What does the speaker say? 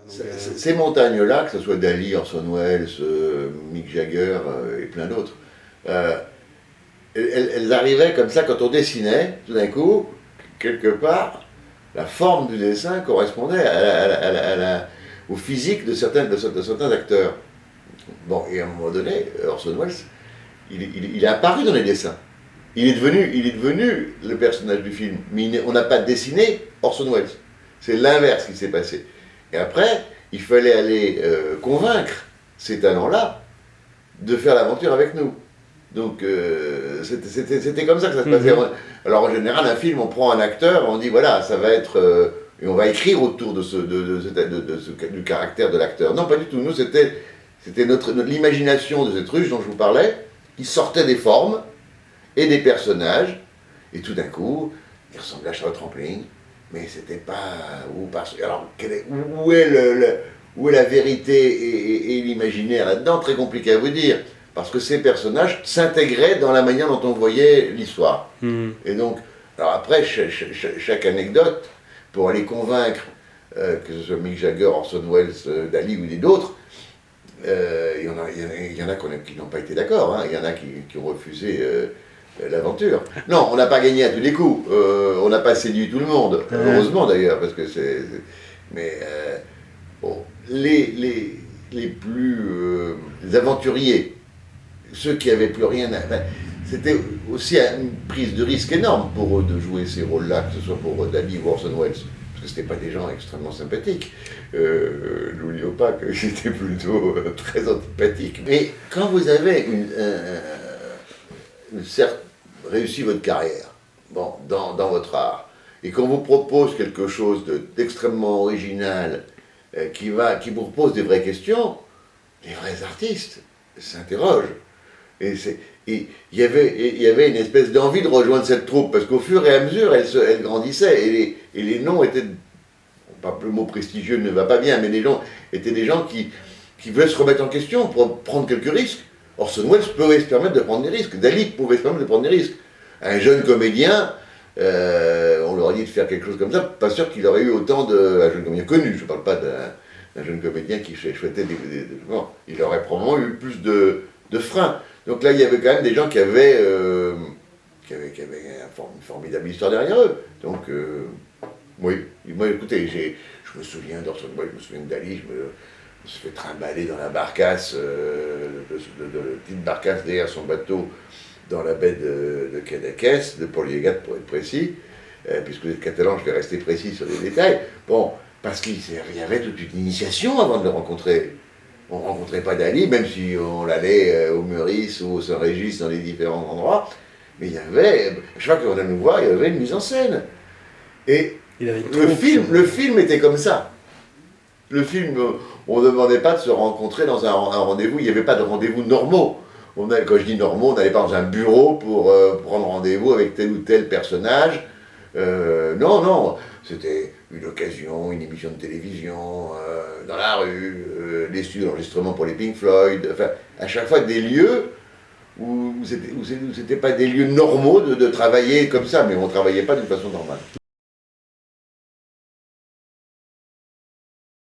Ces montagnes-là, que ce soit Dali, Orson Welles, Mick Jagger et plein d'autres, elles arrivaient comme ça quand on dessinait, tout d'un coup, quelque part, la forme du dessin correspondait au physique de certains acteurs. Bon, et à un moment donné, Orson Welles, il est apparu dans les dessins. Il est devenu le personnage du film, mais on n'a pas dessiné Orson Welles. C'est l'inverse qui s'est passé. Et après, il fallait aller convaincre ces talents-là de faire l'aventure avec nous. Donc c'était comme ça que ça se passait. Alors en général, un film, on prend un acteur, on dit voilà, ça va être... et on va écrire autour du caractère de l'acteur. Non, pas du tout. Nous, c'était l'imagination de cette ruche dont je vous parlais, qui sortait des formes et des personnages, et tout d'un coup, il ressemblait à Charlotte Rampling, mais c'était pas... Alors, où est la vérité et l'imaginaire là-dedans? Très compliqué à vous dire, parce que ces personnages s'intégraient dans la manière dont on voyait l'histoire. Et donc, alors après, chaque anecdote, pour aller convaincre, que ce soit Mick Jagger, Orson Welles, Dali ou d'autres, il y en a qui n'ont pas été d'accord, hein. Il y en a qui ont refusé l'aventure. Non, on n'a pas gagné à tous les coups, on n'a pas séduit tout le monde, heureusement d'ailleurs, parce que c'est... Mais bon, les plus aventuriers, ceux qui n'avaient plus rien à... C'était aussi une prise de risque énorme pour eux de jouer ces rôles-là, que ce soit pour Dali ou Orson Welles, parce que ce n'étaient pas des gens extrêmement sympathiques. N'oublions pas que j'étais plutôt très antipathique. Mais quand vous avez certes réussi votre carrière, bon, dans votre art, et qu'on vous propose quelque chose d'extrêmement original, qui vous pose des vraies questions, les vrais artistes s'interrogent. Et il y avait une espèce d'envie de rejoindre cette troupe, parce qu'au fur et à mesure, elle grandissait, et les noms étaient, le mot prestigieux ne va pas bien, mais les gens étaient des gens qui voulaient se remettre en question pour prendre quelques risques. Orson Welles pouvait se permettre de prendre des risques, Dali pouvait se permettre de prendre des risques. Un jeune comédien, on leur a dit de faire quelque chose comme ça, pas sûr qu'il aurait eu autant un jeune comédien connu, je ne parle pas d'un jeune comédien qui souhaitait non, il aurait probablement eu plus de freins. Donc là, il y avait quand même des gens qui avaient une formidable histoire derrière eux. Donc, oui, moi écoutez, je me souviens d'Orson Welles, je me souviens de Dali, je me suis fait trimballer dans la barcasse, de petite barcasse derrière son bateau, dans la baie de Cadaqués, de Poliégat pour être précis, puisque vous êtes catalan, je vais rester précis sur les détails. Bon, parce qu'il y avait toute une initiation avant de le rencontrer. On ne rencontrait pas Dali, même si on allait au Meurice ou au Saint-Régis, dans les différents endroits, mais il y avait, à chaque fois qu'on venait nous voir, il y avait une mise en scène. Et le film était comme ça. Le film, on ne demandait pas de se rencontrer dans un rendez-vous, il n'y avait pas de rendez-vous normaux. Quand je dis normaux, on n'allait pas dans un bureau pour prendre rendez-vous avec tel ou tel personnage. Non, c'était une occasion, une émission de télévision, dans la rue, les studios d'enregistrement pour les Pink Floyd, enfin, à chaque fois des lieux où c'était pas des lieux normaux de travailler comme ça, mais on ne travaillait pas d'une façon normale.